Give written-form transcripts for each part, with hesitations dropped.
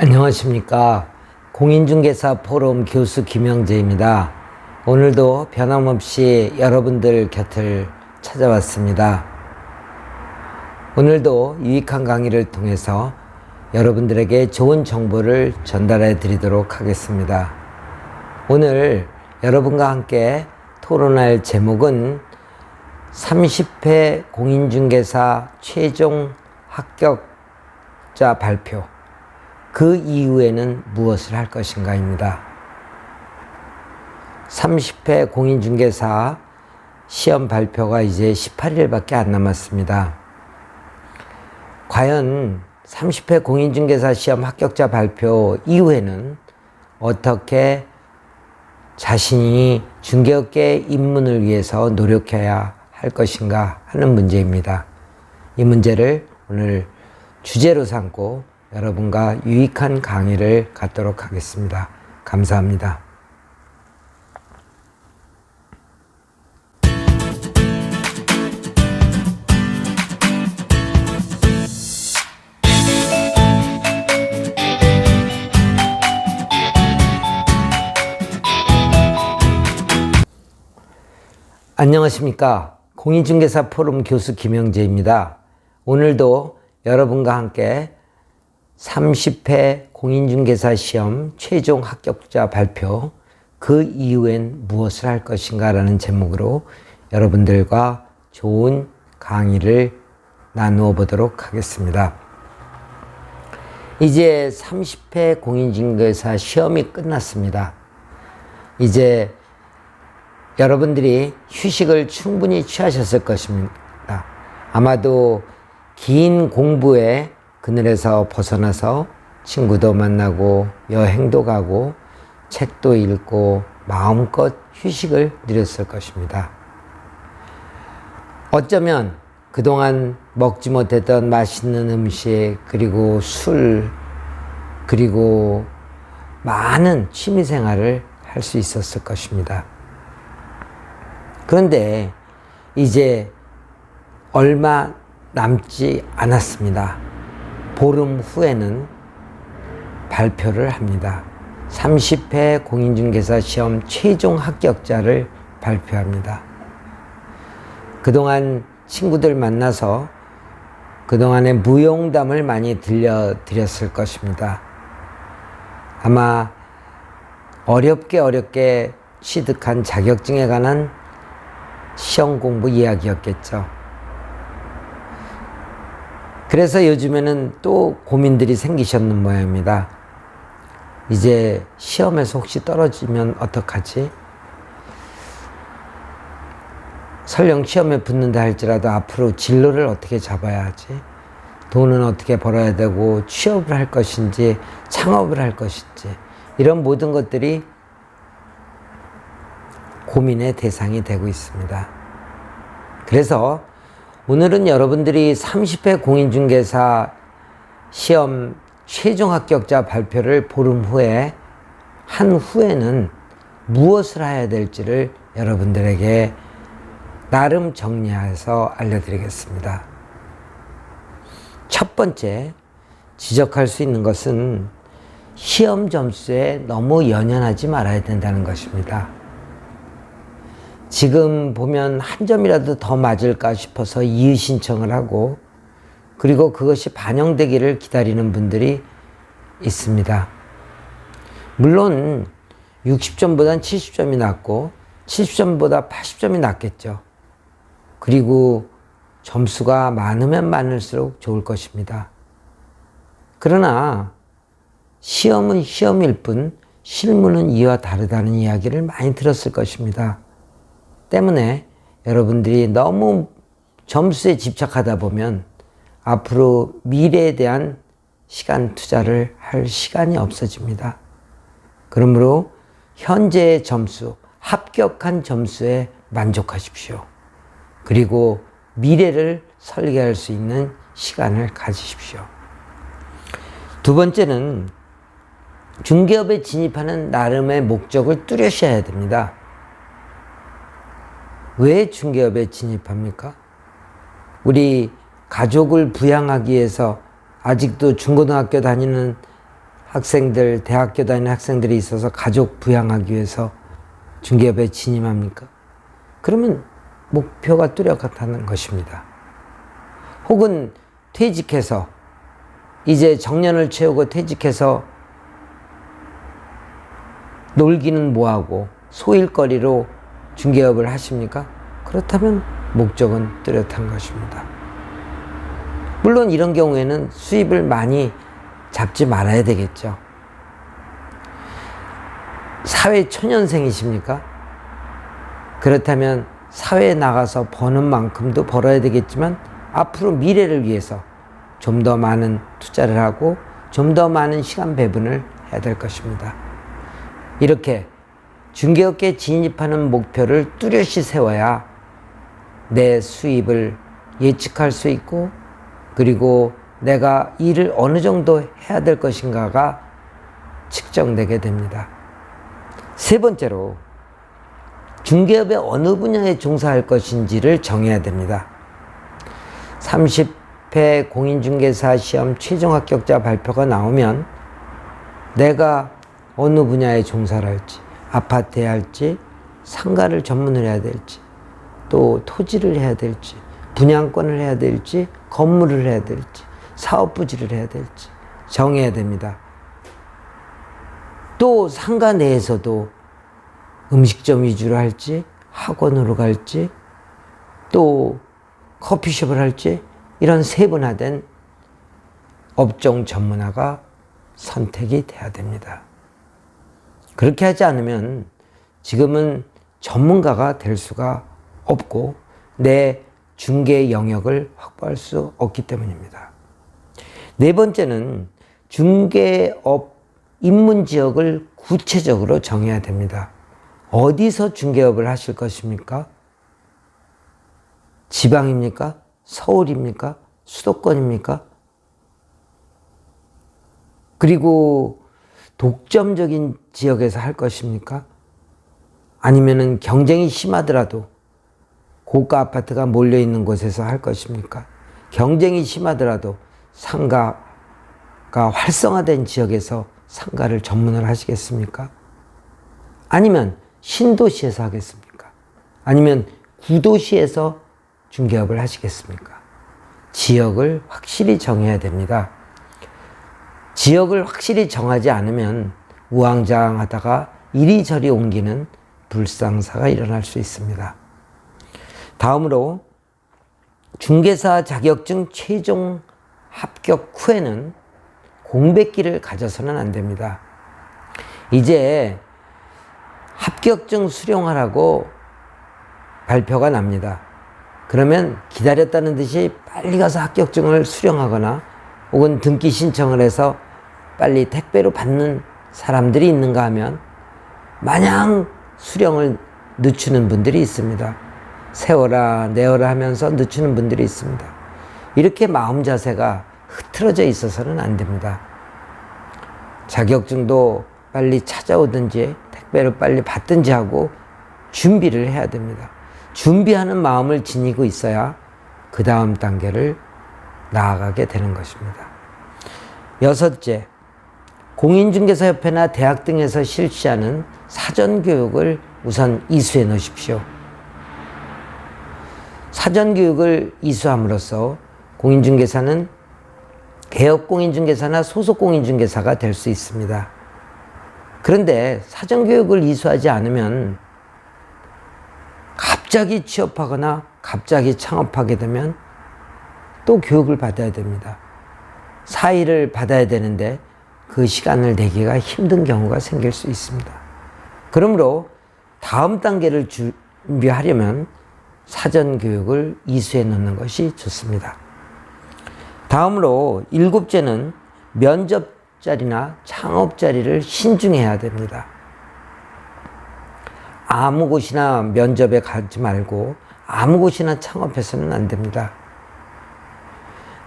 안녕하십니까. 공인중개사 포럼 교수 김영재입니다. 오늘도 변함없이 여러분들 곁을 찾아왔습니다. 오늘도 유익한 강의를 통해서 여러분들에게 좋은 정보를 전달해 드리도록 하겠습니다. 오늘 여러분과 함께 토론할 제목은 30회 공인중개사 최종 합격자 발표, 그 이후에는 무엇을 할 것인가입니다. 30회 공인중개사 시험 발표가 이제 18일밖에 안 남았습니다. 과연 30회 공인중개사 시험 합격자 발표 이후에는 어떻게 자신이 중개업계 입문을 위해서 노력해야 할 것인가 하는 문제입니다. 이 문제를 오늘 주제로 삼고 여러분과 유익한 강의를 갖도록 하겠습니다. 감사합니다. 안녕하십니까. 공인중개사 포럼 교수 김영재입니다. 오늘도 여러분과 함께 30회 공인중개사 시험 최종 합격자 발표, 그 이후엔 무엇을 할 것인가 라는 제목으로 여러분들과 좋은 강의를 나누어 보도록 하겠습니다. 이제 30회 공인중개사 시험이 끝났습니다. 이제 여러분들이 휴식을 충분히 취하셨을 것입니다. 아마도 긴 공부에 그늘에서 벗어나서 친구도 만나고 여행도 가고 책도 읽고 마음껏 휴식을 누렸을 것입니다. 어쩌면 그동안 먹지 못했던 맛있는 음식, 그리고 술, 그리고 많은 취미생활을 할 수 있었을 것입니다. 그런데 이제 얼마 남지 않았습니다. 보름 후에는 발표를 합니다. 30회 공인중개사 시험 최종 합격자를 발표합니다. 그동안 친구들 만나서 그동안의 무용담을 많이 들려드렸을 것입니다. 아마 어렵게 취득한 자격증에 관한 시험 공부 이야기였겠죠. 그래서 요즘에는 또 고민들이 생기셨는 모양입니다. 이제 시험에서 혹시 떨어지면 어떡하지? 설령 시험에 붙는다 할지라도 앞으로 진로를 어떻게 잡아야 하지? 돈은 어떻게 벌어야 되고, 취업을 할 것인지 창업을 할 것인지, 이런 모든 것들이 고민의 대상이 되고 있습니다. 그래서 오늘은 여러분들이 30회 공인중개사 시험 최종 합격자 발표를 보름 후에 한 후에는 무엇을 해야 될지를 여러분들에게 나름 정리해서 알려드리겠습니다. 첫 번째 지적할 수 있는 것은 시험 점수에 너무 연연하지 말아야 된다는 것입니다. 지금 보면 한 점이라도 더 맞을까 싶어서 이의 신청을 하고, 그리고 그것이 반영되기를 기다리는 분들이 있습니다. 물론 60점보단 70점이 낫고 70점보다 80점이 낫겠죠. 그리고 점수가 많으면 많을수록 좋을 것입니다. 그러나 시험은 시험일 뿐 실무는 이와 다르다는 이야기를 많이 들었을 것입니다. 때문에 여러분들이 너무 점수에 집착하다 보면 앞으로 미래에 대한 시간 투자를 할 시간이 없어집니다. 그러므로 현재의 점수, 합격한 점수에 만족하십시오. 그리고 미래를 설계할 수 있는 시간을 가지십시오. 두 번째는 중개업에 진입하는 나름의 목적을 뚜렷이 해야 됩니다. 왜 중개업에 진입합니까? 우리 가족을 부양하기 위해서 아직도 중고등학교 다니는 학생들, 대학교 다니는 학생들이 있어서 가족 부양하기 위해서 중개업에 진입합니까? 그러면 목표가 뚜렷하다는 것입니다. 혹은 퇴직해서 이제 정년을 채우고 퇴직해서 놀기는 뭐하고 소일거리로 중개업을 하십니까? 그렇다면 목적은 뚜렷한 것입니다. 물론 이런 경우에는 수입을 많이 잡지 말아야 되겠죠. 사회 초년생이십니까? 그렇다면 사회에 나가서 버는 만큼도 벌어야 되겠지만 앞으로 미래를 위해서 좀 더 많은 투자를 하고 좀 더 많은 시간 배분을 해야 될 것입니다. 이렇게 중개업계에 진입하는 목표를 뚜렷이 세워야 내 수입을 예측할 수 있고 그리고 내가 일을 어느 정도 해야 될 것인가가 측정되게 됩니다. 세 번째로 중개업의 어느 분야에 종사할 것인지를 정해야 됩니다. 30회 공인중개사 시험 최종 합격자 발표가 나오면 내가 어느 분야에 종사를 할지, 아파트에 할지, 상가를 전문을 해야 될지, 또 토지를 해야 될지, 분양권을 해야 될지, 건물을 해야 될지, 사업부지를 해야 될지 정해야 됩니다. 또 상가 내에서도 음식점 위주로 할지, 학원으로 갈지, 또 커피숍을 할지 이런 세분화된 업종 전문화가 선택이 돼야 됩니다. 그렇게 하지 않으면 지금은 전문가가 될 수가 없고 내 중개 영역을 확보할 수 없기 때문입니다. 네 번째는 중개업 입문 지역을 구체적으로 정해야 됩니다. 어디서 중개업을 하실 것입니까? 지방입니까? 서울입니까? 수도권입니까? 그리고 독점적인 지역에서 할 것입니까? 아니면은 경쟁이 심하더라도 고가 아파트가 몰려 있는 곳에서 할 것입니까? 경쟁이 심하더라도 상가가 활성화된 지역에서 상가를 전문을 하시겠습니까? 아니면 신도시에서 하겠습니까? 아니면 구도시에서 중개업을 하시겠습니까? 지역을 확실히 정해야 됩니다. 지역을 확실히 정하지 않으면 우왕좌왕하다가 이리저리 옮기는 불상사가 일어날 수 있습니다. 다음으로 중개사 자격증 최종 합격 후에는 공백기를 가져서는 안 됩니다. 이제 합격증 수령하라고 발표가 납니다. 그러면 기다렸다는 듯이 빨리 가서 합격증을 수령하거나 혹은 등기 신청을 해서 빨리 택배로 받는 사람들이 있는가 하면 마냥 수령을 늦추는 분들이 있습니다. 세워라 내어라 하면서 늦추는 분들이 있습니다. 이렇게 마음 자세가 흐트러져 있어서는 안 됩니다. 자격증도 빨리 찾아오든지 택배로 빨리 받든지 하고 준비를 해야 됩니다. 준비하는 마음을 지니고 있어야 그 다음 단계를 나아가게 되는 것입니다. 여섯째, 공인중개사협회나 대학 등에서 실시하는 사전교육을 우선 이수해 놓으십시오. 사전교육을 이수함으로써 공인중개사는 개업공인중개사나 소속공인중개사가 될 수 있습니다. 그런데 사전교육을 이수하지 않으면 갑자기 취업하거나 갑자기 창업하게 되면 또 교육을 받아야 됩니다. 사의를 받아야 되는데 그 시간을 내기가 힘든 경우가 생길 수 있습니다. 그러므로 다음 단계를 준비하려면 사전교육을 이수해 놓는 것이 좋습니다. 다음으로 일곱째는 면접 자리나 창업 자리를 신중해야 됩니다. 아무 곳이나 면접에 가지 말고 아무 곳이나 창업해서는 안 됩니다.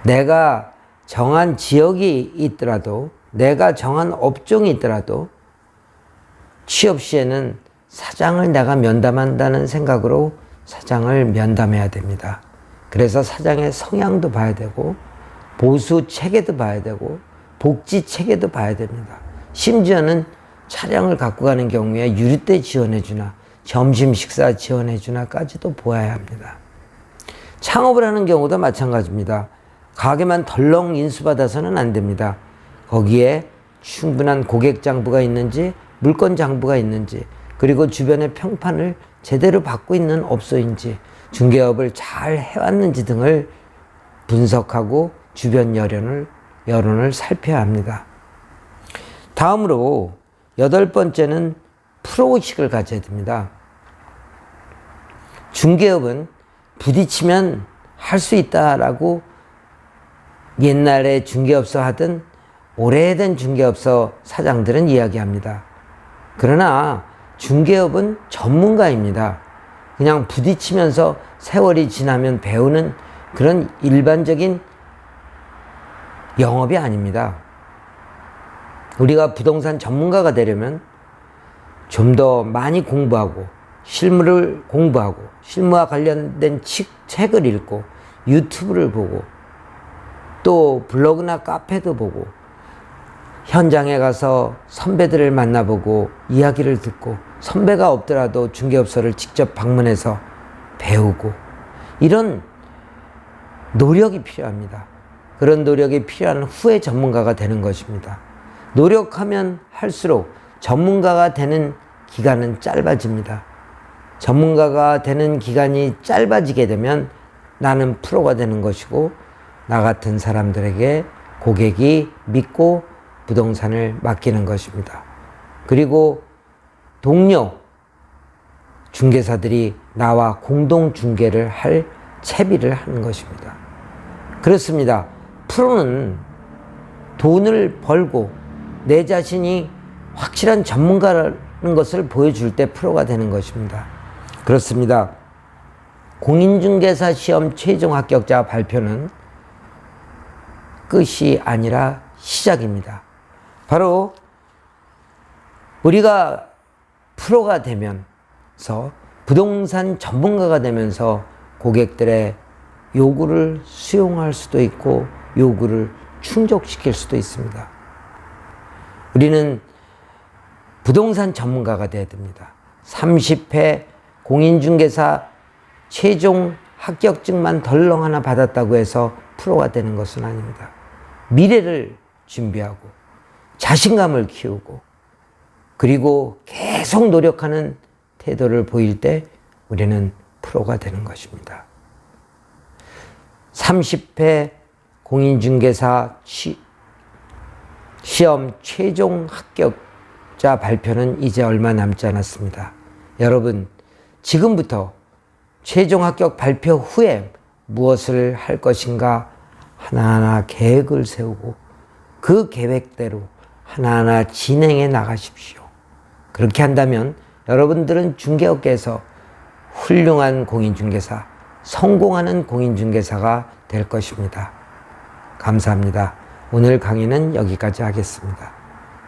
내가 정한 지역이 있더라도 내가 정한 업종이 있더라도 취업 시에는 사장을 내가 면담한다는 생각으로 사장을 면담해야 됩니다. 그래서 사장의 성향도 봐야 되고 보수 체계도 봐야 되고 복지 체계도 봐야 됩니다. 심지어는 차량을 갖고 가는 경우에 유류대 지원해주나 점심 식사 지원해주나까지도 보아야 합니다. 창업을 하는 경우도 마찬가지입니다. 가게만 덜렁 인수받아서는 안 됩니다. 거기에 충분한 고객 장부가 있는지, 물건 장부가 있는지, 그리고 주변의 평판을 제대로 받고 있는 업소인지, 중개업을 잘 해왔는지 등을 분석하고 주변 여론을 살펴야 합니다. 다음으로 8번째는 프로의식을 가져야 됩니다. 중개업은 부딪히면 할 수 있다라고 옛날에 중개업소 하던 오래된 중개업소 사장들은 이야기합니다. 그러나 중개업은 전문가입니다. 그냥 부딪히면서 세월이 지나면 배우는 그런 일반적인 영업이 아닙니다. 우리가 부동산 전문가가 되려면 좀 더 많이 공부하고 실무를 공부하고 실무와 관련된 책을 읽고 유튜브를 보고 또 블로그나 카페도 보고 현장에 가서 선배들을 만나보고 이야기를 듣고 선배가 없더라도 중개업소를 직접 방문해서 배우고 이런 노력이 필요합니다. 그런 노력이 필요한 후에 전문가가 되는 것입니다. 노력하면 할수록 전문가가 되는 기간은 짧아집니다. 전문가가 되는 기간이 짧아지게 되면 나는 프로가 되는 것이고 나 같은 사람들에게 고객이 믿고 부동산을 맡기는 것입니다. 그리고 동료 중개사들이 나와 공동 중개를 할 채비를 하는 것입니다. 그렇습니다. 프로는 돈을 벌고 내 자신이 확실한 전문가라는 것을 보여줄 때 프로가 되는 것입니다. 그렇습니다. 공인중개사 시험 최종 합격자 발표는 끝이 아니라 시작입니다. 바로 우리가 프로가 되면서 부동산 전문가가 되면서 고객들의 요구를 수용할 수도 있고 요구를 충족시킬 수도 있습니다. 우리는 부동산 전문가가 되어야 됩니다. 30회 공인중개사 최종 합격증만 덜렁 하나 받았다고 해서 프로가 되는 것은 아닙니다. 미래를 준비하고 자신감을 키우고 그리고 계속 노력하는 태도를 보일 때 우리는 프로가 되는 것입니다. 30회 공인중개사 시험 최종 합격자 발표는 이제 얼마 남지 않았습니다. 여러분, 지금부터 최종 합격 발표 후에 무엇을 할 것인가 하나하나 계획을 세우고 그 계획대로 하나하나 진행해 나가십시오. 그렇게 한다면 여러분들은 중개업계에서 훌륭한 공인중개사, 성공하는 공인중개사가 될 것입니다. 감사합니다. 오늘 강의는 여기까지 하겠습니다.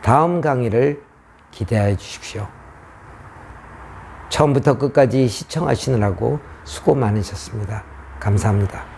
다음 강의를 기대해 주십시오. 처음부터 끝까지 시청하시느라고 수고 많으셨습니다. 감사합니다.